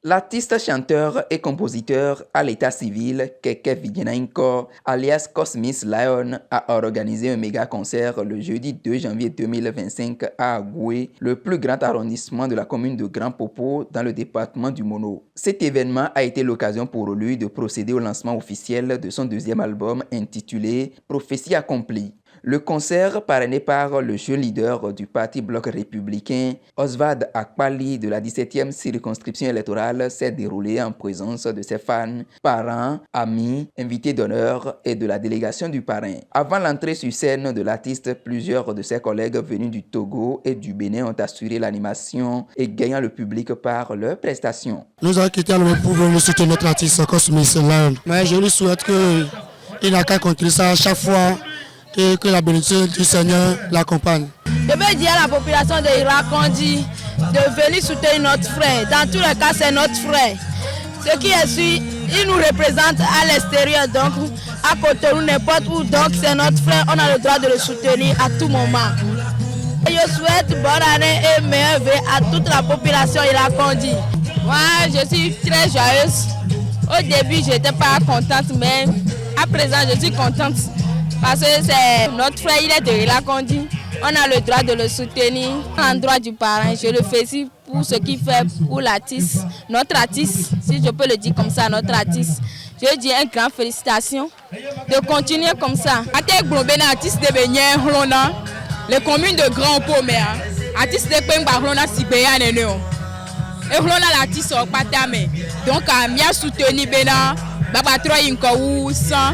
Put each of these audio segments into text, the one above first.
L'artiste, chanteur et compositeur à l'état civil Keke Vidjenenko, alias Cosmis Lion, a organisé un méga concert le jeudi 2 janvier 2025 à Agoué, le plus grand arrondissement de la commune de Grand Popo dans le département du Mono. Cet événement a été l'occasion pour lui de procéder au lancement officiel de son deuxième album intitulé Prophétie accomplie. Le concert, parrainé par le jeune leader du Parti Bloc républicain, Oswald Akpali de la 17e circonscription électorale, s'est déroulé en présence de ses fans, parents, amis, invités d'honneur et de la délégation du parrain. Avant l'entrée sur scène de l'artiste, plusieurs de ses collègues venus du Togo et du Bénin ont assuré l'animation et gagnant le public par leurs prestations. Nous avons quitté le pour venir soutenir notre artiste Cosmis Lion. Mais je lui souhaite qu'il n'a qu'à continuer ça à chaque fois. Et que la bénédiction du Seigneur l'accompagne. Je veux dire à la population de Irakondi de venir soutenir notre frère. Dans tous les cas, c'est notre frère. Ce qui est sûr, il nous représente à l'extérieur, donc à Cotonou, n'importe où. Donc c'est notre frère, on a le droit de le soutenir à tout moment. Et je souhaite bonne année et meilleurs vœux à toute la population Irakondi. Moi, je suis très joyeuse. Au début, je n'étais pas contente, mais à présent, je suis contente. Parce que c'est notre frère, il est de Irakondi. On a le droit de le soutenir. En droit du parrain, je le fais ici pour ce qu'il fait pour l'artiste. Notre artiste, si je peux le dire comme ça, notre artiste. Je dis une grande félicitation de continuer comme ça. Les communes de Grand Popo, artiste de Pemba, Sibéa, Nénéo. Et l'artiste au Patame. Donc, je suis soutenu Bena, Babatro Inkou, sans.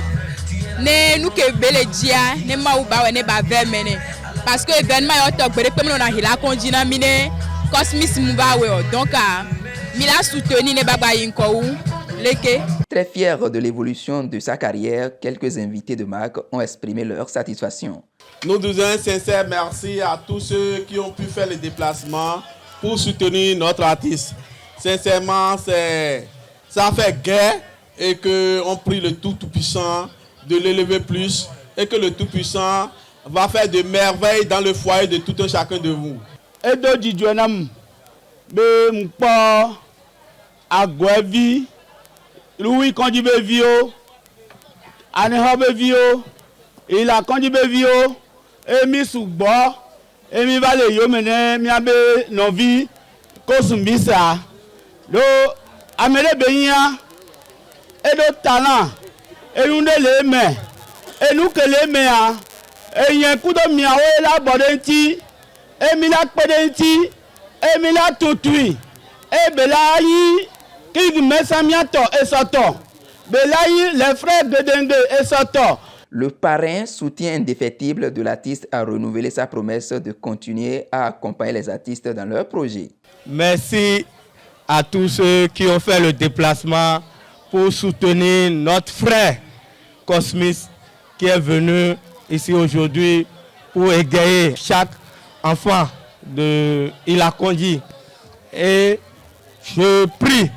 Ne nous que belle dia ne ma ou ba ne ba vermene parce que événement yo to gbere pe na hila konjina mine Cosmis Mbawe donc mila soutenu ne baba yinko leke. Très fier de l'évolution de sa carrière, quelques invités de marque ont exprimé leur satisfaction. Nous disons un sincère merci à tous ceux qui ont pu faire le déplacement pour soutenir notre artiste. Sincèrement, ça fait guerre et que on prie le tout-puissant de l'élever plus et que le Tout-Puissant va faire de merveilles dans le foyer de tout un chacun de vous. Et de Didouanam, be mpa agwevi, Louis Kondi Bevio, Aneho Bevio, il a Kondi Bevio, et mi Sougbo, et mi vale yo mene mi abe novi Kosumbisa, do amele benya et de talent. Et nous les mains, et nous que les mains, et il y a un coup de miaou la bodenti, et mila pedenti, et mila tutui, et belaï, qui met sa miato et soto, belaï les frères de Dengue et soto. Le parrain, soutien indéfectible de l'artiste, a renouvelé sa promesse de continuer à accompagner les artistes dans leurs projets. Merci à tous ceux qui ont fait le déplacement pour soutenir notre frère Cosmis qui est venu ici aujourd'hui pour égayer chaque enfant de Irakondi. Et je prie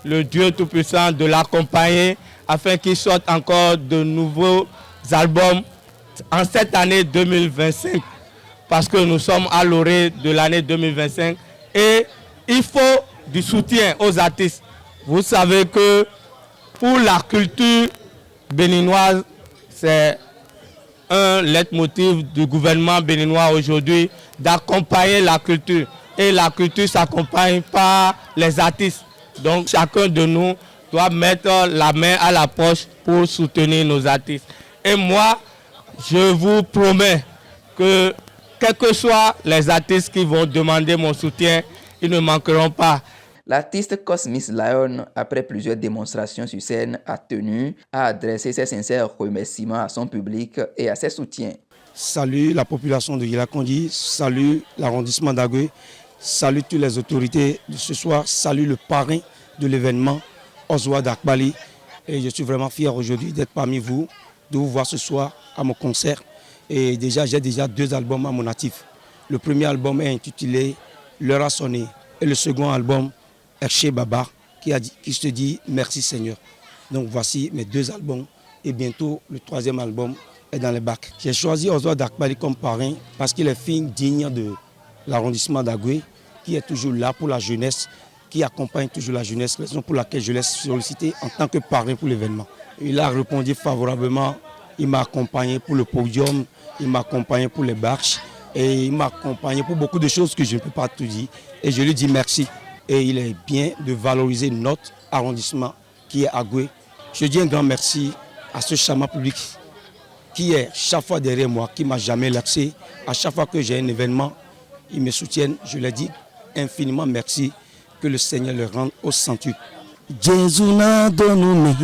le Dieu Tout-Puissant de l'accompagner afin qu'il sorte encore de nouveaux albums en cette année 2025 parce que nous sommes à l'orée de l'année 2025 et il faut du soutien aux artistes. Vous savez que pour la culture béninoise, c'est un leitmotiv du gouvernement béninois aujourd'hui d'accompagner la culture. Et la culture s'accompagne par les artistes. Donc chacun de nous doit mettre la main à la poche pour soutenir nos artistes. Et moi, je vous promets que quels que soient les artistes qui vont demander mon soutien, ils ne manqueront pas. L'artiste Cosmis Lion, après plusieurs démonstrations sur scène, a tenu à adresser ses sincères remerciements à son public et à ses soutiens. Salut la population de Irakondi, salut l'arrondissement d'Agoué, salut toutes les autorités de ce soir, salut le parrain de l'événement, Oswald Akpali. Et je suis vraiment fier aujourd'hui d'être parmi vous, de vous voir ce soir à mon concert. Et j'ai déjà 2 albums à mon actif. Le premier album est intitulé L'heure a sonné et le second album Erché Baba qui se dit merci Seigneur. Donc voici mes 2 albums et bientôt le 3e album est dans les bacs. J'ai choisi Oswald Akpali comme parrain parce qu'il est fille digne de l'arrondissement d'Agoué qui est toujours là pour la jeunesse qui accompagne toujours la jeunesse, raison pour laquelle je l'ai sollicité en tant que parrain pour l'événement. Il a répondu favorablement, il m'a accompagné pour le podium, il m'a accompagné pour les bâches et il m'a accompagné pour beaucoup de choses que je ne peux pas tout dire. Et je lui dis merci. Et il est bien de valoriser notre arrondissement qui est Agoué. Je dis un grand merci à ce chaman public qui est chaque fois derrière moi, qui ne m'a jamais lâché. À chaque fois que j'ai un événement, ils me soutiennent. Je leur dis infiniment merci. Que le Seigneur le rende au centuple. Jésus n'a donné,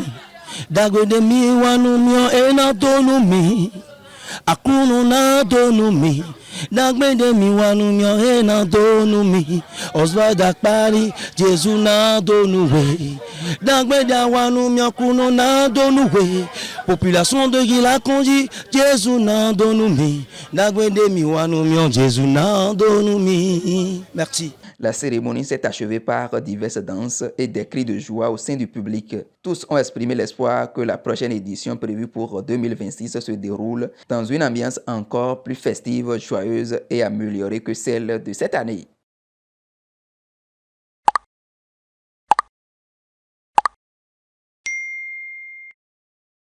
d'agwe de mi wanu mio e na donné, akunu na donné, d'agwe de mi wanu mio e na donné, oswa dakpari, Jésus n'a donné, d'agwe de wanu mio kuno na donné, population de Yila Kondi, Jésus n'a donné, d'agwe de mi wanu mio, Jésus n'a donné. Merci. La cérémonie s'est achevée par diverses danses et des cris de joie au sein du public. Tous ont exprimé l'espoir que la prochaine édition prévue pour 2026 se déroule dans une ambiance encore plus festive, joyeuse et améliorée que celle de cette année.